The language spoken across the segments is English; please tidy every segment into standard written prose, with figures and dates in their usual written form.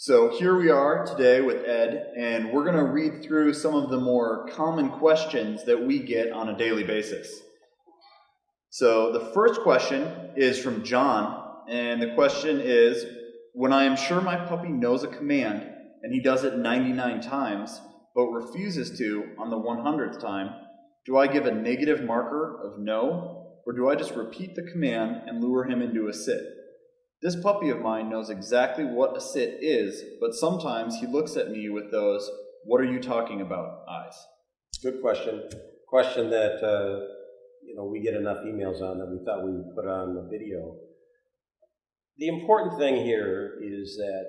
So here we are today with Ed, and we're going to read through some of the more common questions that we get on a daily basis. So the first question is from John, and the question is, when I am sure my puppy knows a command and he does it 99 times, but refuses to on the 100th time, do I give a negative marker of no, or do I just repeat the command and lure him into a sit? This puppy of mine knows exactly what a sit is, but sometimes he looks at me with those, "What are you talking about?" eyes. Good question. Question that we get enough emails on that we thought we would put on the video. The important thing here is that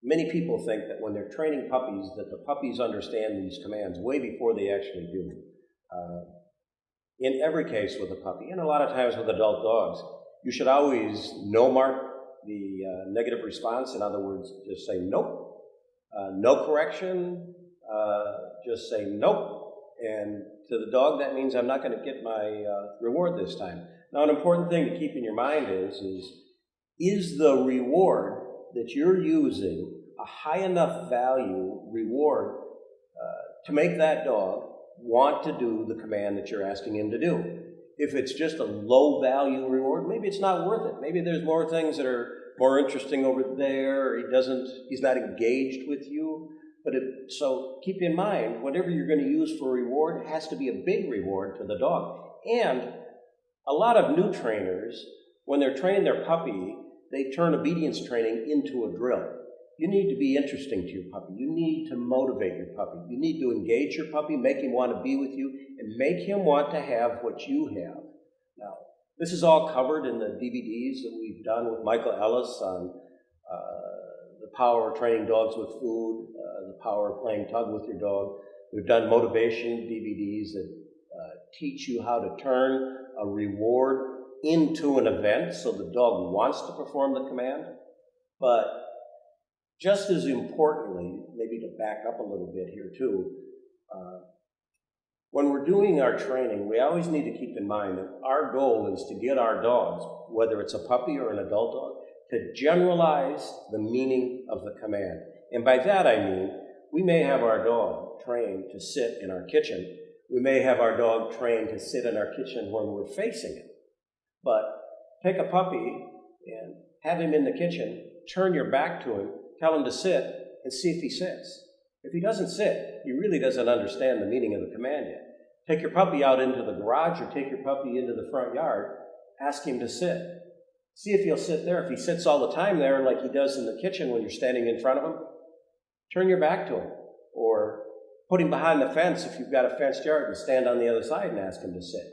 many people think that when they're training puppies, that the puppies understand these commands way before they actually do. In every case with a puppy, and a lot of times with adult dogs, you should always no mark the negative response. In other words, just say nope. No correction, just say nope. And to the dog, that means I'm not going to get my reward this time. Now, an important thing to keep in your mind is the reward that you're using a high enough value reward to make that dog want to do the command that you're asking him to do? If it's just a low value reward, maybe it's not worth it. Maybe there's more things that are more interesting over there, or he's not engaged with you. So keep in mind, whatever you're going to use for reward has to be a big reward to the dog. And a lot of new trainers, when they're training their puppy, they turn obedience training into a drill. You need to be interesting to your puppy. You need to motivate your puppy. You need to engage your puppy, make him want to be with you, and make him want to have what you have. Now, this is all covered in the DVDs that we've done with Michael Ellis on the power of training dogs with food, the power of playing tug with your dog. We've done motivation DVDs that teach you how to turn a reward into an event so the dog wants to perform the command. But just as importantly, maybe to back up a little bit here too, when we're doing our training, we always need to keep in mind that our goal is to get our dogs, whether it's a puppy or an adult dog, to generalize the meaning of the command. And by that I mean, we may have our dog trained to sit in our kitchen. We may have our dog trained to sit in our kitchen when we're facing it. But take a puppy and have him in the kitchen, turn your back to him, tell him to sit, and see if he sits. If he doesn't sit, he really doesn't understand the meaning of the command yet. Take your puppy out into the garage or take your puppy into the front yard, ask him to sit. See if he'll sit there. If he sits all the time there like he does in the kitchen when you're standing in front of him, turn your back to him. Or put him behind the fence if you've got a fenced yard and stand on the other side and ask him to sit.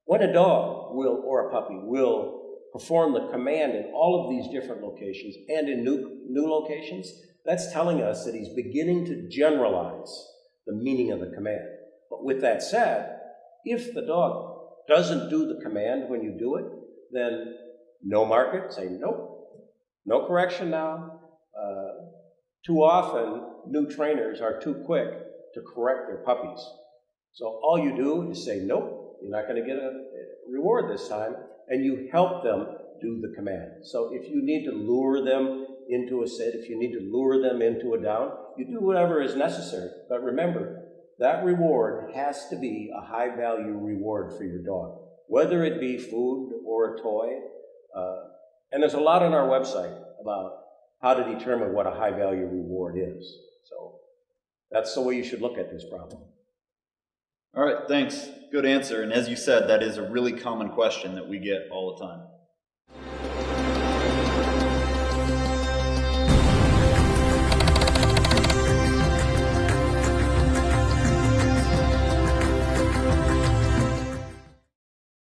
When a dog or a puppy will perform the command in all of these different locations and in new locations, that's telling us that he's beginning to generalize the meaning of the command. But with that said, if the dog doesn't do the command when you do it, then no mark it, say nope, no correction now. Too often, new trainers are too quick to correct their puppies. So all you do is say nope, you're not going to get a reward this time, and you help them do the command. So if you need to lure them into a sit, if you need to lure them into a down, you do whatever is necessary. But remember, that reward has to be a high-value reward for your dog, whether it be food or a toy. And there's a lot on our website about how to determine what a high-value reward is. So that's the way you should look at this problem. All right, thanks. Good answer. And as you said, that is a really common question that we get all the time.